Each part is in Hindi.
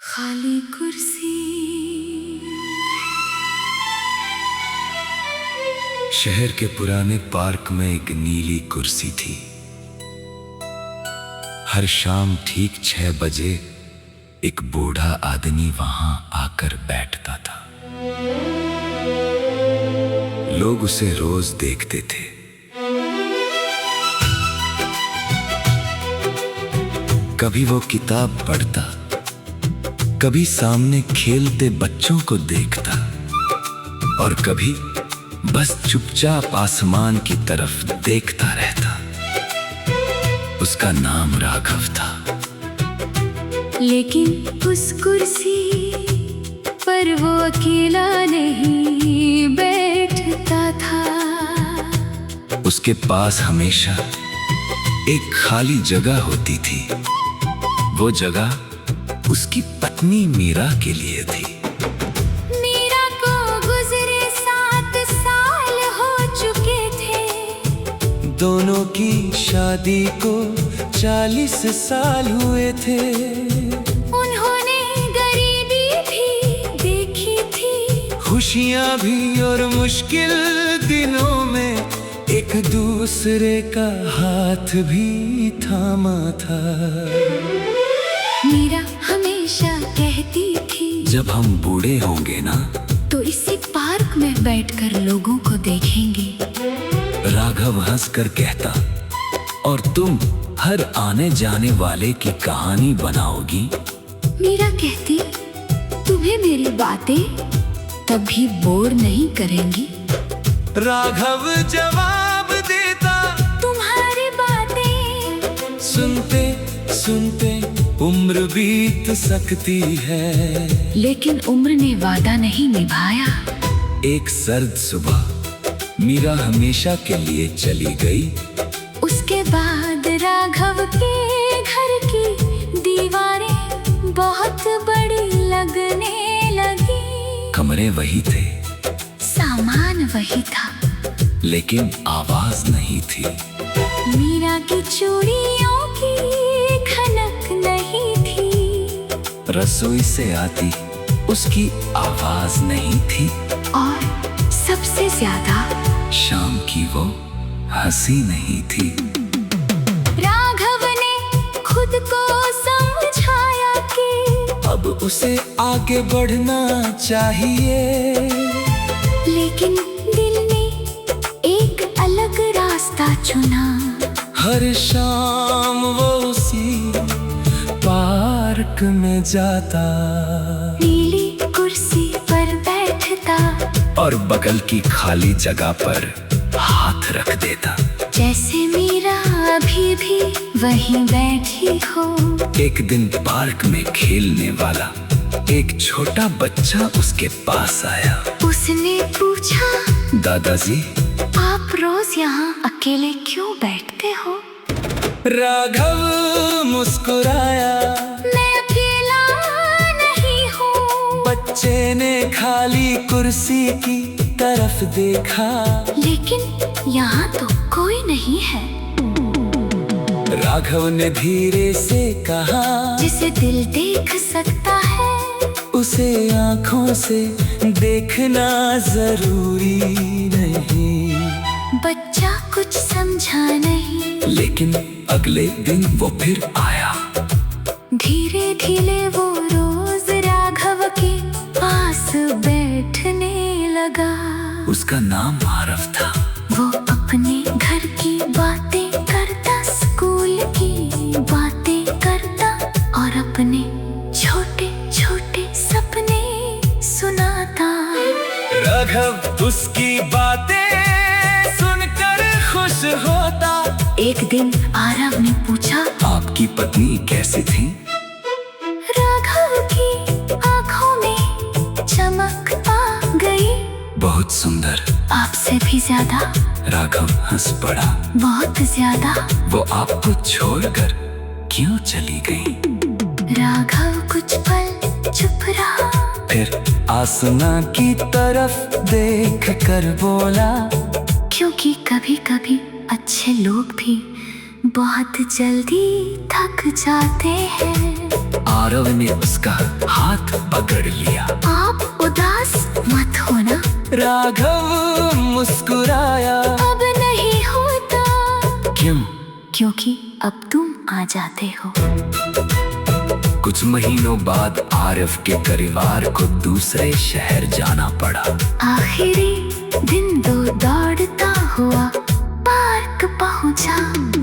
खाली कुर्सी। शहर के पुराने पार्क में एक नीली कुर्सी थी। हर शाम ठीक 6 बजे एक बूढ़ा आदमी वहां आकर बैठता था। लोग उसे रोज देखते थे। कभी वो किताब पढ़ता, कभी सामने खेलते बच्चों को देखता और कभी बस चुपचाप आसमान की तरफ देखता रहता। उसका नाम राघव था। लेकिन उस कुर्सी पर वो अकेला नहीं बैठता था। उसके पास हमेशा एक खाली जगह होती थी। वो जगह उसकी पत्नी मीरा के लिए थी। मीरा को गुजरे 7 साल हो चुके थे। दोनों की शादी को 40 साल हुए थे। उन्होंने गरीबी भी देखी थी, खुशियां भी और मुश्किल दिनों में एक दूसरे का हाथ भी थामा था। मीरा हमेशा कहती थी, जब हम बूढ़े होंगे ना तो इसी पार्क में बैठकर लोगों को देखेंगे। राघव हंसकर कहता, और तुम हर आने जाने वाले की कहानी बनाओगी। मीरा कहती, तुम्हें मेरी बातें तभी बोर नहीं करेंगी। राघव जवाब देता, तुम्हारी बातें सुनते सुनते उम्र बीत सकती है। लेकिन उम्र ने वादा नहीं निभाया। एक सर्द सुबह मीरा हमेशा के लिए चली गई। उसके बाद राघव के घर की दीवारें बहुत बड़ी लगने लगी। कमरे वही थे, सामान वही था, लेकिन आवाज नहीं थी। मीरा की चूड़ियों की खनक नहीं थी। रसोई से आती उसकी आवाज नहीं थी। और सबसे ज्यादा शाम की वो हंसी नहीं थी। राघव ने खुद को समझाया कि अब उसे आगे बढ़ना चाहिए। लेकिन दिल ने एक अलग रास्ता चुना। हर शाम वो उसी पार्क में जाता, नीली कुर्सी पर बैठता, और बगल की खाली जगह पर हाथ रख देता, जैसे मीरा अभी भी वहीं बैठी हो। एक दिन पार्क में खेलने वाला एक छोटा बच्चा उसके पास आया। उसने पूछा, दादाजी, आप रोज यहाँ अकेले क्यों बैठते हो? राघव मुस्कुराया, मैं अकेला नहीं हूँ। बच्चे ने खाली कुर्सी की तरफ देखा। लेकिन यहाँ तो कोई नहीं है। राघव ने धीरे से कहा, जिसे दिल देख सकता है उसे आँखों से देखना जरूरी नहीं। बच्चा कुछ समझा नहीं। लेकिन अगले दिन वो फिर आया। धीरे धीरे वो रोज राघव के पास बैठने लगा। उसका नाम आरव था। वो अपने घर की बातें करता, स्कूल की बातें करता, और अपने छोटे छोटे सपने सुनाता। राघव उसकी बातें सुनकर खुश होता। एक दिन आरव ने पूछा, आपकी पत्नी कैसी थी? राघव की आंखों में चमक आ गई। बहुत सुंदर। आपसे भी ज्यादा। राघव हंस पड़ा। बहुत ज्यादा। वो आपको छोड़कर क्यों चली गई? राघव कुछ पल चुप रहा। फिर आसमां की तरफ देख कर बोला, क्योंकि कभी कभी अच्छे लोग भी बहुत जल्दी थक जाते हैं। आरव ने उसका हाथ पकड़ लिया। आप उदास मत होना, राघव मुस्कुराया। अब नहीं होता। क्यों? क्योंकि अब तुम आ जाते हो। कुछ महीनों बाद आरव के परिवार को दूसरे शहर जाना पड़ा। आखिरी दिन दौड़ता हुआ पार्क पहुंचा।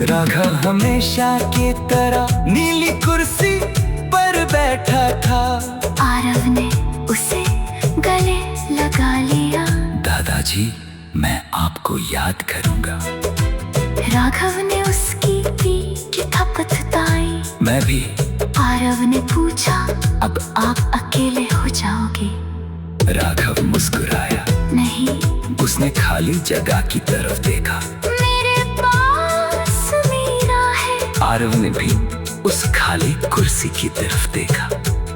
राघव हमेशा की तरह नीली कुर्सी पर बैठा था। आरव ने उसे गले लगा लिया। दादाजी, मैं आपको याद करूंगा। राघव ने उसकी पीठ थपथपाई। मैं भी। आरव ने पूछा, अब आप अकेले हो जाओगे? राघव मुस्कुराया। नहीं। उसने खाली जगह की तरफ देखा। मेरे पास मीरा है। आरव ने भी उस खाली कुर्सी की तरफ देखा।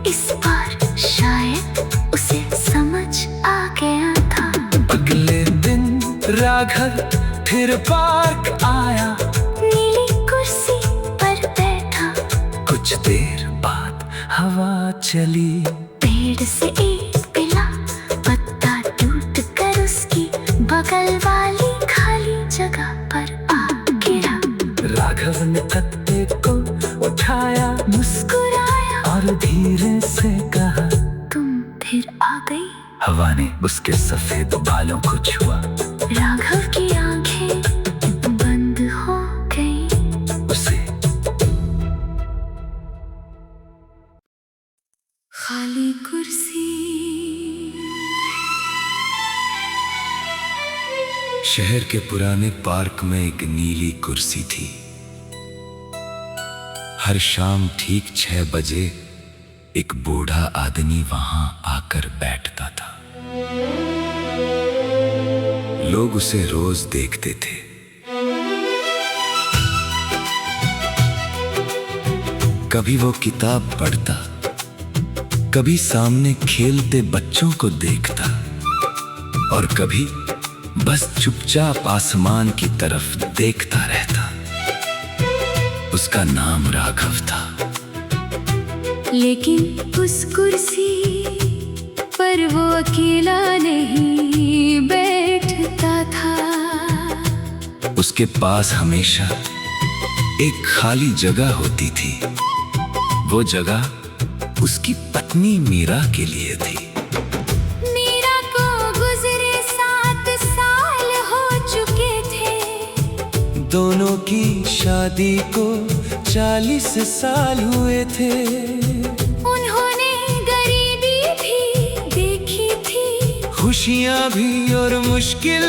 इस बार शायद उसे समझ आ गया था। अगले दिन राघव फिर पार्क आया। नीली कुर्सी पर बैठा। कुछ देर बाद हवा चली। पेड़ से एक पिला पत्ता टूट कर उसकी बगल वाली खाली जगह पर आ गिरा। राघव ने पत्ते को उठाया, मुस्कुराया और धीरे से कहा, तुम फिर आ गई। हवा ने उसके सफेद बालों को छुआ। राघव की आंखें बंद हो गई। उसे खाली कुर्सी। शहर के पुराने पार्क में एक नीली कुर्सी थी। हर शाम ठीक 6 बजे एक बूढ़ा आदमी वहां आकर बैठता था। लोग उसे रोज देखते थे। कभी वो किताब पढ़ता, कभी सामने खेलते बच्चों को देखता, और कभी बस चुपचाप आसमान की तरफ देखता रहता। उसका नाम राघव था। लेकिन उस कुर्सी पर वो अकेला नहीं बैठता था। उसके पास हमेशा एक खाली जगह होती थी। वो जगह उसकी पत्नी मीरा के लिए थी। मीरा को गुजरे 7 साल हो चुके थे। दोनों की शादी को 40 साल हुए थे। उन्होंने गरीबी भी देखी थी, खुशियां भी, और मुश्किल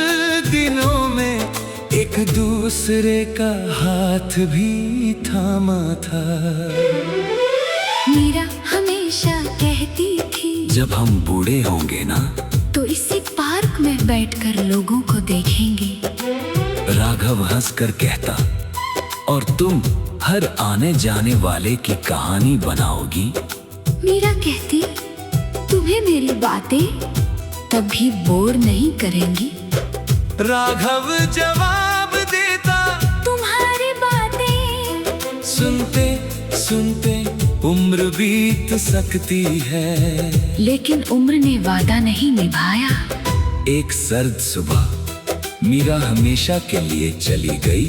दिनों में एक दूसरे का हाथ भी थामा था। मीरा हमेशा कहती थी, जब हम बूढ़े होंगे ना, तो इसी पार्क में बैठकर लोगों को देखेंगे। राघव हंसकर कहता, और तुम हर आने जाने वाले की कहानी बनाओगी। मीरा कहती, तुम्हें मेरी बातें तभी बोर नहीं करेंगी। राघव जवाब देता, तुम्हारी बातें सुनते सुनते उम्र बीत सकती है। लेकिन उम्र ने वादा नहीं निभाया। एक सर्द सुबह मीरा हमेशा के लिए चली गई।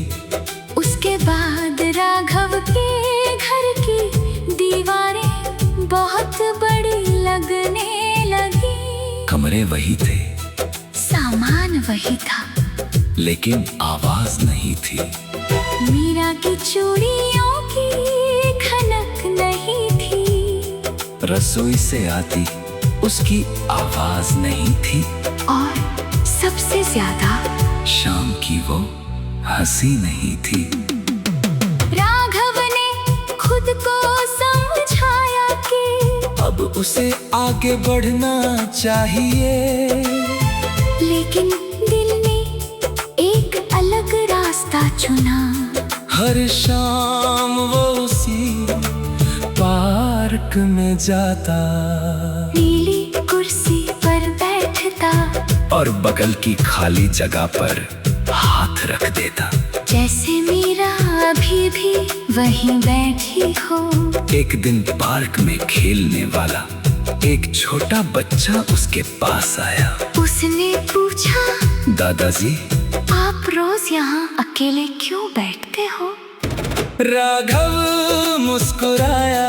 उसके बाद राघव के घर की दीवारें बहुत बड़ी लगने लगी। कमरे वही थे, सामान वही था, लेकिन आवाज नहीं थी। मीरा की चूड़ियों की खनक नहीं थी। रसोई से आती उसकी आवाज नहीं थी। और सबसे ज्यादा शाम की वो हंसी नहीं थी। राघव ने खुद को समझाया कि अब उसे आगे बढ़ना चाहिए। लेकिन दिल ने एक अलग रास्ता चुना। हर शाम वो उसी पार्क में जाता, नीली कुर्सी पर बैठता, और बगल की खाली जगह पर हाथ रख देता। जैसे मीरा अभी भी वहीं बैठी हो। एक दिन पार्क में खेलने वाला एक छोटा बच्चा उसके पास आया। उसने पूछा, दादाजी, आप रोज यहाँ अकेले क्यों बैठते हो? राघव मुस्कुराया,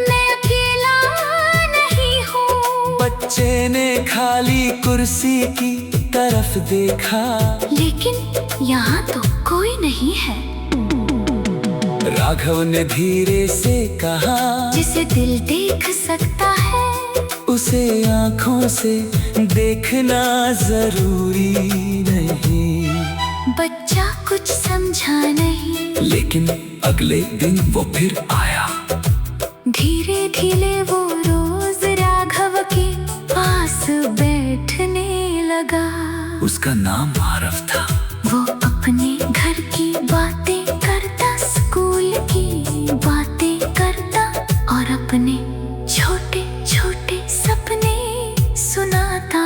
मैं अकेला नहीं हूँ। बच्चे ने खाली कुर्सी की तरफ देखा, लेकिन यहाँ तो कोई नहीं है। राघव ने धीरे से कहा, जिसे दिल देख सकता है उसे आँखों से देखना जरूरी नहीं। बच्चा कुछ समझा नहीं, लेकिन अगले दिन वो फिर आया। धीरे धीरे वो रोज राघव के पास बैठने लगा। उसका नाम आरव था। वो अपने घर की बातें करता, स्कूल की बातें करता और अपने छोटे छोटे सपने सुनाता।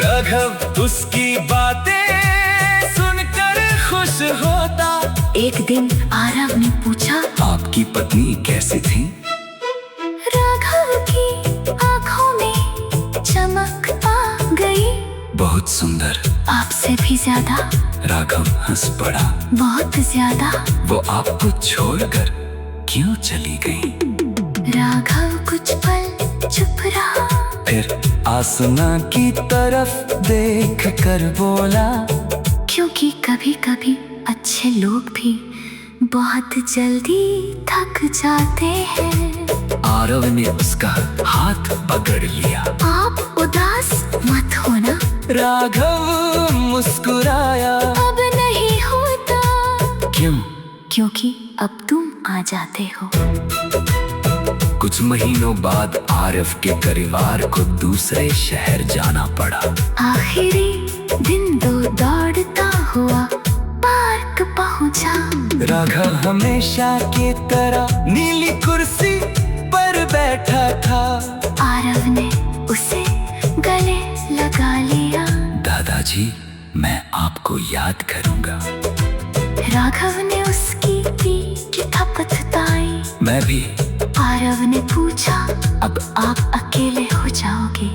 राघव उसकी बातें सुनकर खुश होता। एक दिन आरव ने पूछा, आपकी पत्नी कैसी थी? राघव की आंखों में चमक आ गई। बहुत सुंदर। आपसे भी ज्यादा। राघव हंस पड़ा। बहुत ज्यादा। वो आपको छोड़कर क्यों चली गई? राघव कुछ पल चुप रहा, फिर आसमां की तरफ देख कर बोला, क्योंकि कभी कभी अच्छे लोग भी बहुत जल्दी थक जाते हैं। आरव ने उसका हाथ पकड़ लिया। आप उदास मत होना। राघव मुस्कुराया। अब नहीं होता। क्यों? क्योंकि अब तुम आ जाते हो। कुछ महीनों बाद आरव के परिवार को दूसरे शहर जाना पड़ा। आखिरी दिन दौड़ता हुआ पार्क पहुंचा। राघव हमेशा की तरह नीली कुर्सी पर बैठा था। आरव ने उसे गले लगा लिया। दादाजी, मैं आपको याद करूंगा। राघव ने उसकी पीठ थपथपाई। मैं भी। आरव ने पूछा, अब आप अकेले हो जाओगे?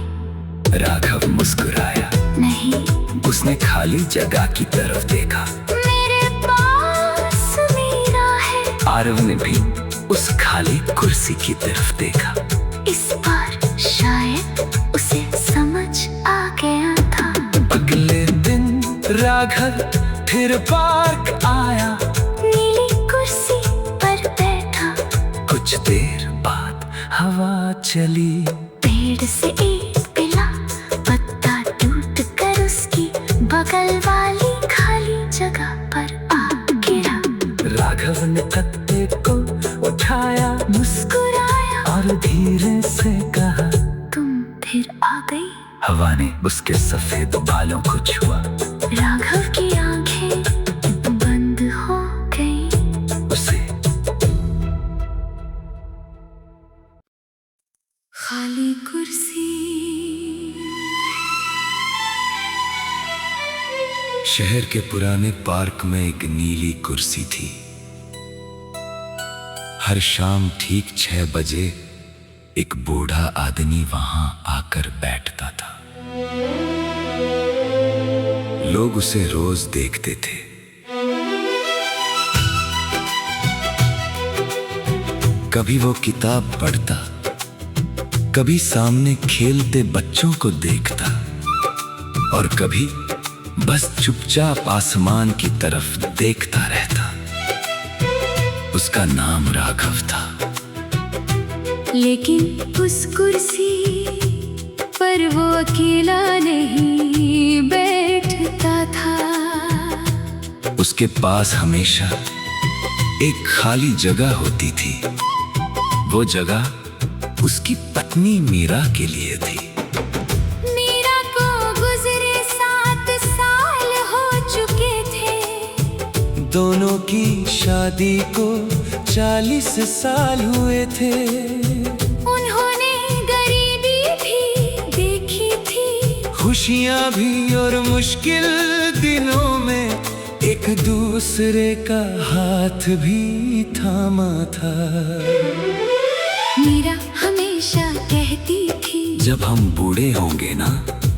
राघव मुस्कुराया। नहीं। उसने खाली जगह की तरफ देखा। मेरे पास मीरा है। आरव ने भी उस खाली कुर्सी की तरफ देखा। इस बार शायद उसे समझ आ गया था। अगले दिन राघव फिर पार्क आया। नीली कुर्सी पर बैठा। कुछ देर बाद हवा चली। पेड़ से एक पिला पत्ता टूट कर उसकी बगल वाली खाली जगह पर आ गिरा। राघव ने पत्ते को उठाया, मुस्कुराया और धीरे से कहा, तुम फिर आ गई। हवा ने उसके सफेद बालों को छुआ। राघव की आंखें बंद हो गई। उसे खाली कुर्सी। शहर के पुराने पार्क में एक नीली कुर्सी थी। हर शाम ठीक 6 बजे एक बूढ़ा आदमी वहां आकर बैठता था। लोग उसे रोज देखते थे। कभी वो किताब पढ़ता, कभी सामने खेलते बच्चों को देखता, और कभी बस चुपचाप आसमान की तरफ देखता रहता। उसका नाम राघव था। लेकिन उस कुर्सी पर वो अकेला नहीं बैठता था। उसके पास हमेशा एक खाली जगह होती थी। वो जगह उसकी पत्नी मीरा के लिए थी। मीरा को गुजरे 7 साल हो चुके थे। दोनों की शादी को 40 साल हुए थे। उन्होंने गरीबी भी देखी थी, खुशियां भी और मुश्किल दिनों में एक दूसरे का हाथ भी थामा था। मीरा हमेशा कहती थी, जब हम बूढ़े होंगे ना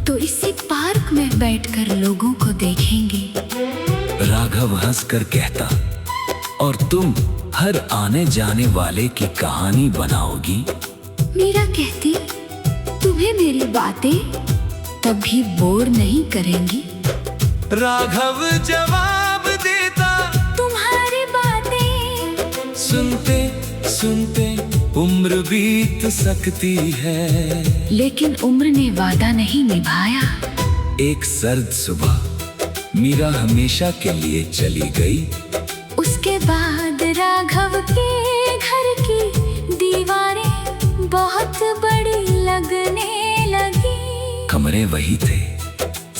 तो इसी पार्क में बैठकर लोगों को देखेंगे। राघव हंसकर कहता, और तुम हर आने जाने वाले की कहानी बनाओगी। मीरा कहती, तुम्हें मेरी बातें तभी बोर नहीं करेंगी। राघव जवाब देता, तुम्हारी बातें सुनते सुनते उम्र बीत सकती है। लेकिन उम्र ने वादा नहीं निभाया। एक सर्द सुबह मीरा हमेशा के लिए चली गई। उसके बाद राघव के घर की दीवारें बहुत बड़ी लगने लगी। कमरे वही थे,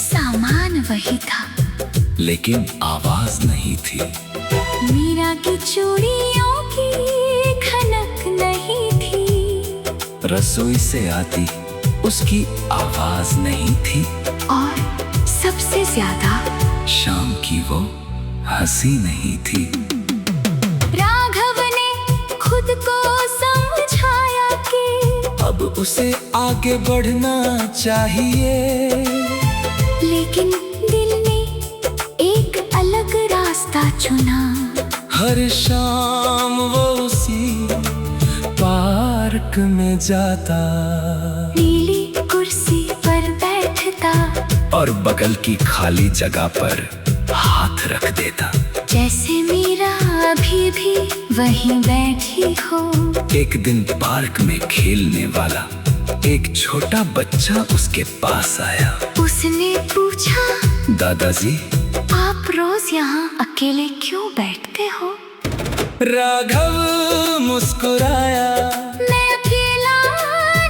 सामान वही था, लेकिन आवाज नहीं थी। मीरा की चूड़ियों की खनक नहीं थी। रसोई से आती उसकी आवाज नहीं थी। और सबसे ज्यादा शाम की वो हंसी नहीं थी। राघव ने खुद को समझाया कि अब उसे आगे बढ़ना चाहिए। लेकिन दिल ने एक अलग रास्ता चुना। हर शाम वो उसी पार्क में जाता, नीली कुर्सी पर बैठता और बगल की खाली जगह पर हाथ रख देता, जैसे मीरा अभी भी वहीं बैठी हो। एक दिन पार्क में खेलने वाला एक छोटा बच्चा उसके पास आया। उसने पूछा, दादाजी, आप रोज यहाँ अकेले क्यों बैठते हो? राघव मुस्कुराया, मैं अकेला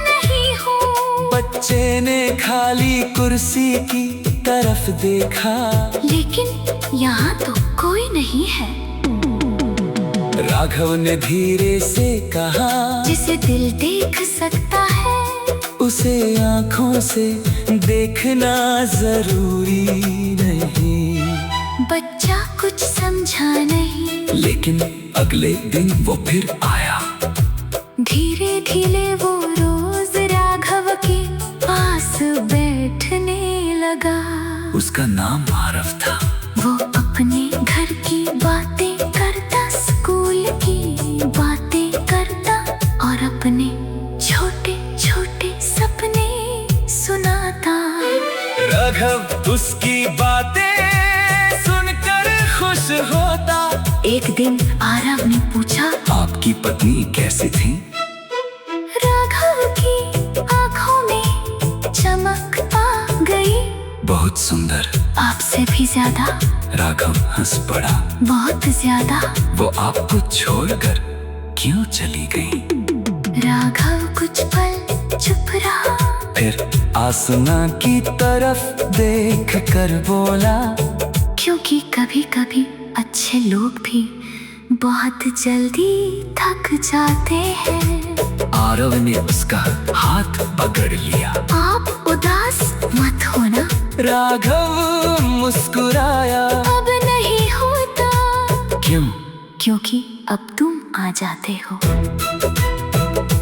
नहीं हूँ। बच्चे ने खाली कुर्सी की तरफ देखा, लेकिन यहाँ तो कोई नहीं है। राघव ने धीरे से कहा, जिसे दिल देख सकता है उसे आँखों से देखना जरूरी नहीं। बच्चा कुछ समझा नहीं, लेकिन अगले दिन वो फिर आया। धीरे धीरे वो रोज राघव के पास बैठने लगा। उसका नाम आरव था। वो अपने घर की बातें करता, स्कूल की बातें करता, और अपने छोटे छोटे सपने सुनाता। राघव उसकी बातें सुनकर खुश होता। एक दिन आरव ने पूछा, आपकी पत्नी कैसी थी? राघव की आंखों में चमक आ गई। बहुत सुंदर। आपसे भी ज्यादा। राघव हंस पड़ा। बहुत ज्यादा। वो आपको छोड़कर क्यों चली गई? राघव कुछ पल चुप रहा, फिर आसमां की तरफ देख कर बोला, क्योंकि कभी कभी अच्छे लोग भी बहुत जल्दी थक जाते हैं। आरव ने उसका हाथ पकड़ लिया। आप उदास मत होना। राघव मुस्कुराया। अब नहीं होता। क्यों? क्योंकि अब तुम आ जाते हो।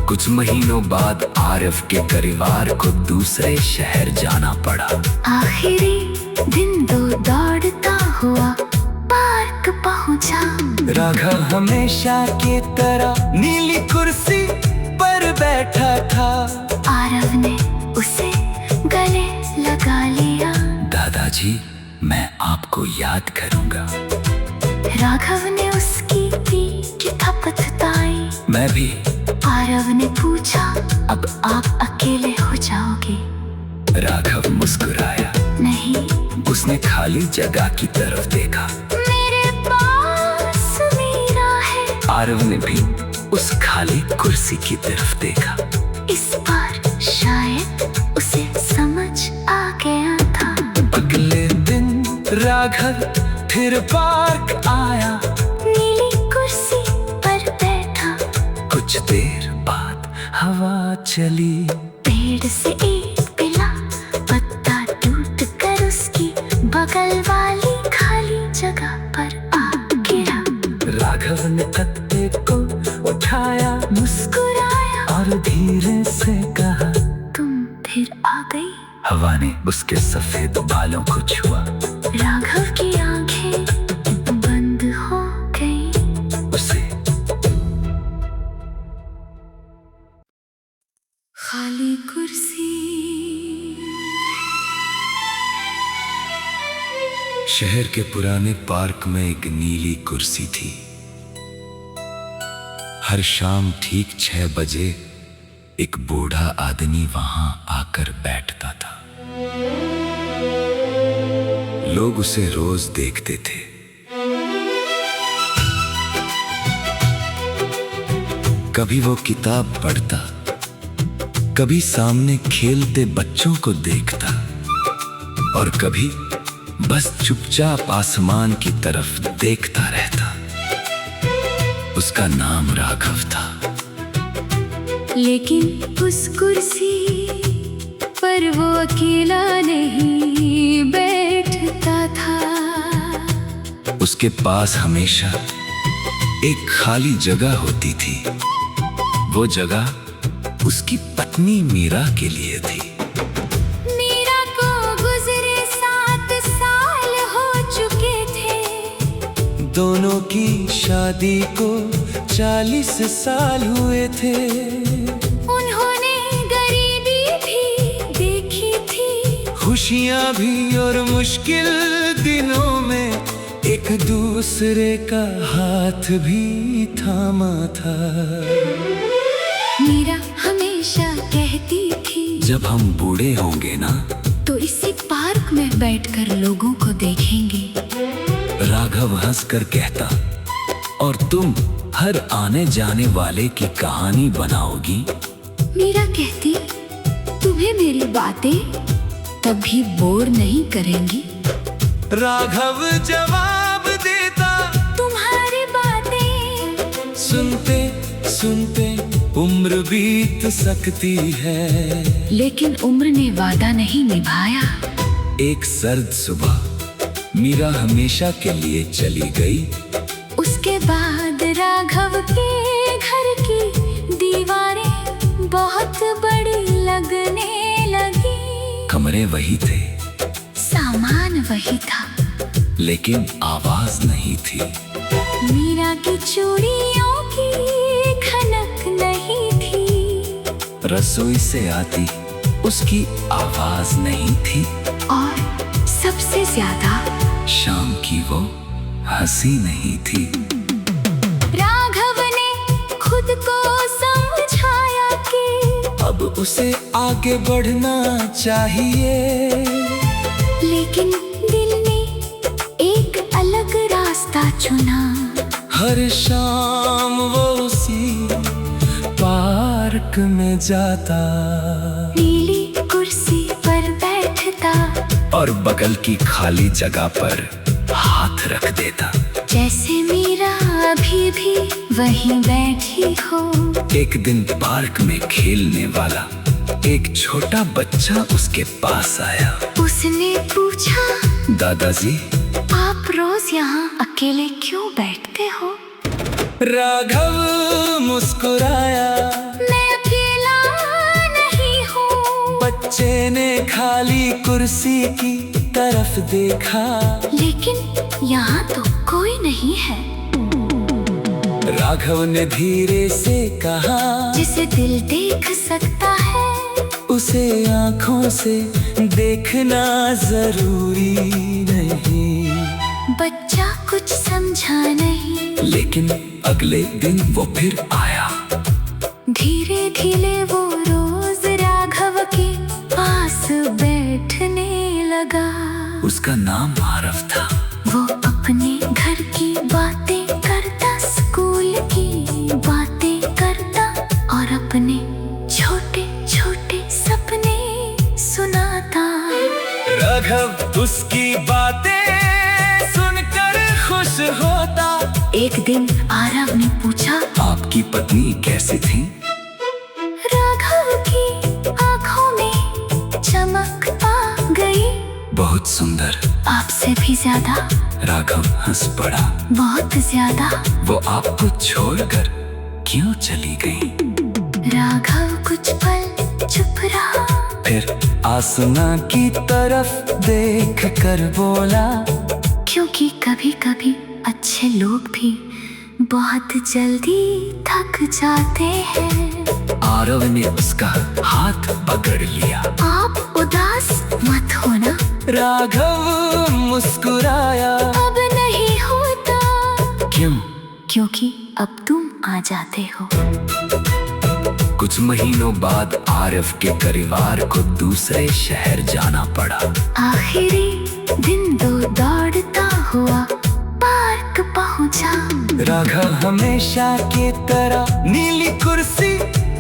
कुछ महीनों बाद आरव के परिवार को दूसरे शहर जाना पड़ा। आखिरी दिन दौड़ता हुआ पार्क पहुंचा। राघव हमेशा की तरह नीली कुर्सी पर बैठा था। आरव ने उसे गले लगा लिया। दादाजी, मैं आपको याद करूंगा। राघव ने उसकी पीठ थपथपाई। मैं भी। आरव ने पूछा, अब आप अकेले हो जाओगे? राघव मुस्कुराया। नहीं। उसने खाली जगह की तरफ देखा। मेरे पास मीरा है। आरव ने भी उस खाली कुर्सी की तरफ देखा। इस बार शायद उसे समझ आ गया था। अगले दिन राघव फिर पार्क आया। नीली कुर्सी पर बैठा। कुछ देर बाद हवा चली। पेड़ से एक पिला पत्ता टूट कर उसकी बगल वाली खाली जगह राघव ने तख्ते को उठाया, मुस्कुराया और धीरे से कहा, तुम फिर आ गई। हवा ने उसके सफेद बालों को छुआ, राघव की आंखें बंद हो गई। उसे खाली कुर्सी। शहर के पुराने पार्क में एक नीली कुर्सी थी। हर शाम ठीक 6 बजे एक बूढ़ा आदमी वहां आकर बैठता था। लोग उसे रोज देखते थे। कभी वो किताब पढ़ता, कभी सामने खेलते बच्चों को देखता, और कभी बस चुपचाप आसमान की तरफ देखता रहता। उसका नाम राघव था। लेकिन उस कुर्सी पर वो अकेला नहीं बैठता था। उसके पास हमेशा एक खाली जगह होती थी। वो जगह उसकी पत्नी मीरा के लिए थी। मीरा को गुजरे 7 साल हो चुके थे। दोनों की शादी को 40 साल हुए थे। उन्होंने गरीबी भी देखी थी, खुशियां भी, और मुश्किल दिनों में एक दूसरे का हाथ भी थामा था। मीरा हमेशा कहती थी, जब हम बूढ़े होंगे ना, तो इसी पार्क में बैठकर लोगों को देखेंगे। राघव हंसकर कहता, और तुम हर आने जाने वाले की कहानी बनाओगी। मीरा कहती, तुम्हें मेरी बातें कभी बोर नहीं करेंगी। राघव जवाब देता, तुम्हारी बातें सुनते सुनते उम्र बीत सकती है। लेकिन उम्र ने वादा नहीं निभाया। एक सर्द सुबह मीरा हमेशा के लिए चली गई। उसके बाद राघव के घर की दीवारें बहुत बड़ी लगने लगी। कमरे वही थे, सामान वही था, लेकिन आवाज नहीं थी। मीरा की चूड़ियों की खनक नहीं थी, रसोई से आती उसकी आवाज नहीं थी, और सबसे ज्यादा शाम की वो हंसी नहीं थी। राघव ने खुद को समझाया कि अब उसे आगे बढ़ना चाहिए। लेकिन दिल ने एक अलग रास्ता चुना। हर शाम वो उसी पार्क में जाता, नीली कुर्सी पर बैठता, और बगल की खाली जगह पर हाथ रख देता, जैसे मीरा अभी भी वहीं बैठी हो। एक दिन पार्क में खेलने वाला एक छोटा बच्चा उसके पास आया। उसने पूछा, दादाजी, आप रोज यहाँ अकेले क्यों बैठते हो? राघव मुस्कुराया, मैं अकेला नहीं हूँ। बच्चे ने खाली कुर्सी की तरफ देखा, लेकिन यहाँ तो कोई नहीं है। राघव ने धीरे से कहा, जिसे दिल देख सकता है, उसे आँखों से देखना जरूरी नहीं। बच्चा कुछ समझा नहीं, लेकिन अगले दिन वो फिर आया। धीरे धीरे वो रोज राघव के पास बैठने लगा। उसका नाम आरव था। वो अपने घर की बातें करता, स्कूल की बातें करता, और अपने छोटे छोटे सपने सुनाता। राघव उसकी बातें सुनकर खुश होता। एक दिन आरव ने पूछा, आपकी पत्नी कैसी थी? राघव की आंखों में चमक आ गई। बहुत सुंदर। आपसे भी ज्यादा। राघव हंस पड़ा। बहुत ज्यादा। वो आपको छोड़कर क्यों चली गई? राघव कुछ पल चुप रहा, फिर आसमां की तरफ देख कर बोला, क्योंकि कभी कभी अच्छे लोग भी बहुत जल्दी थक जाते हैं। आरव ने उसका हाथ पकड़ लिया। आप उदास मत होना। राघव मुस्कुराया। अब नहीं होता। क्यों? क्योंकि अब तुम आ जाते हो। कुछ महीनों बाद आरव के परिवार को दूसरे शहर जाना पड़ा। आखिरी दिन दौड़ता हुआ पार्क पहुंचा। राघव हमेशा की तरह नीली कुर्सी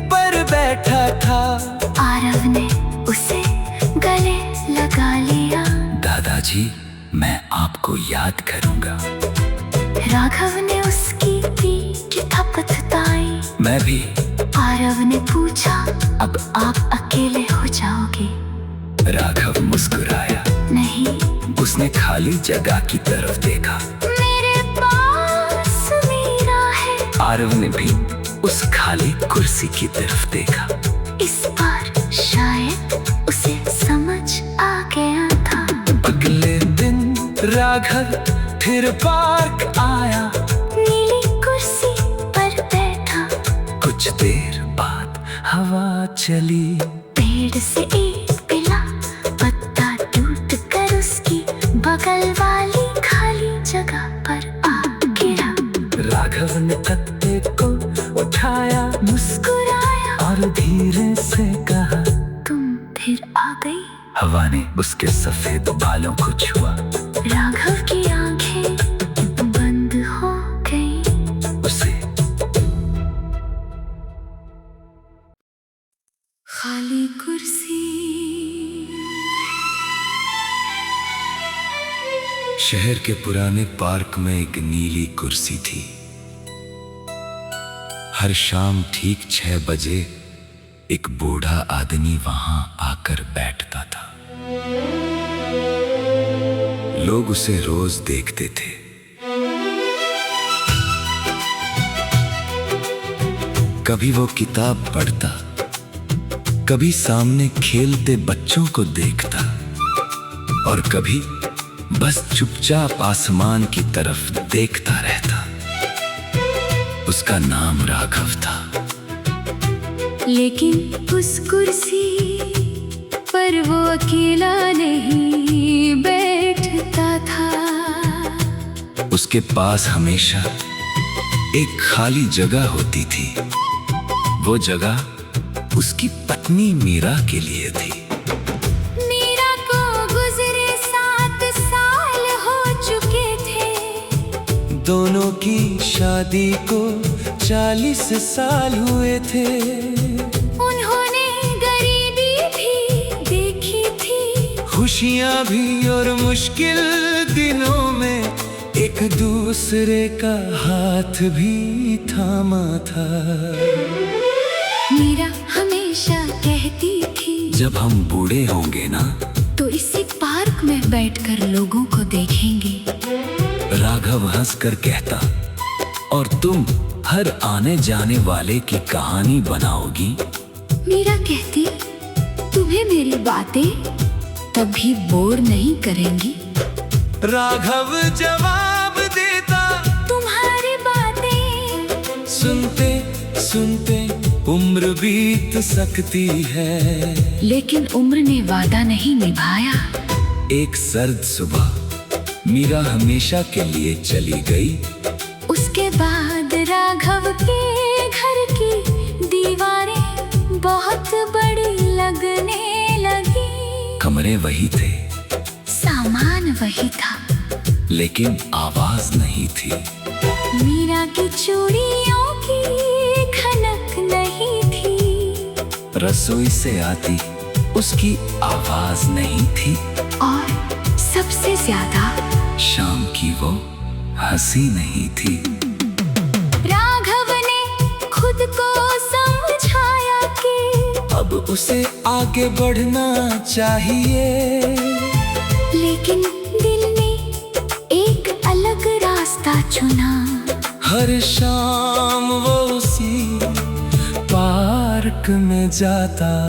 पर बैठा था। आरव ने उसे गले लगा लिया। दादाजी, मैं आपको याद करूंगा। राघव ने उसकी पीठ थपथपाई। मैं भी। आरव ने पूछा, अब आप अकेले हो जाओगे? राघव मुस्कुराया। नहीं। उसने खाली जगह की तरफ देखा। मेरे पास मीरा है। आरव ने भी उस खाली कुर्सी की तरफ देखा। इस बार शायद उसे समझ आ गया था। अगले दिन राघव फिर पार्क आया। नीली कुर्सी पर बैठा। कुछ देर बाद हवा चली। पेड़ से एक पिला पत्ता टूट कर उसकी बगल वाली खाली जगह पर आ गिरा। राघव ने पत्ते को उठाया, मुस्कुराया और धीरे से कहा, तुम फिर आ गई। हवा ने उसके सफेद बालों को छुआ। राघव की आंखें बंद हो गई। उसे खाली कुर्सी। शहर के पुराने पार्क में एक नीली कुर्सी थी। हर शाम ठीक 6 बजे एक बूढ़ा आदमी वहां आकर बैठता था। लोग उसे रोज देखते थे। कभी वो किताब पढ़ता, कभी सामने खेलते बच्चों को देखता, और कभी बस चुपचाप आसमान की तरफ देखता रहता। उसका नाम राघव था। लेकिन उस कुर्सी पर वो अकेला नहीं बैठता था। उसके पास हमेशा एक खाली जगह होती थी। वो जगह उसकी पत्नी मीरा के लिए थी। मीरा को गुजरे 7 साल हो चुके थे। दोनों की शादी को 40 साल हुए थे। उन्होंने गरीबी भी देखी थी, खुशियां भी, और मुश्किल दिनों में एक दूसरे का हाथ भी थामा था। मीरा हमेशा कहती थी, जब हम बूढ़े होंगे ना, तो इसी पार्क में बैठकर लोगों को देखेंगे। राघव हंसकर कहता, और तुम हर आने जाने वाले की कहानी बनाओगी। मीरा कहती, तुम्हें मेरी बातें तभी बोर नहीं करेंगी। राघव जवाब देता, तुम्हारी बातें सुनते सुनते उम्र बीत सकती है। लेकिन उम्र ने वादा नहीं निभाया। एक सर्द सुबह मीरा हमेशा के लिए चली गई। उसके बाद राघव के घर की दीवारें बहुत बड़ी लगने लगी। कमरे वही थे, सामान वही था, लेकिन आवाज नहीं थी। मीरा की चूड़ियों की खनक नहीं थी। रसोई से आती उसकी आवाज नहीं थी। और सबसे ज्यादा शाम की वो हंसी नहीं थी। राघव ने खुद को समझाया कि अब उसे आगे बढ़ना चाहिए। लेकिन दिल में एक चुना। हर शाम वो उसी पार्क में जाता।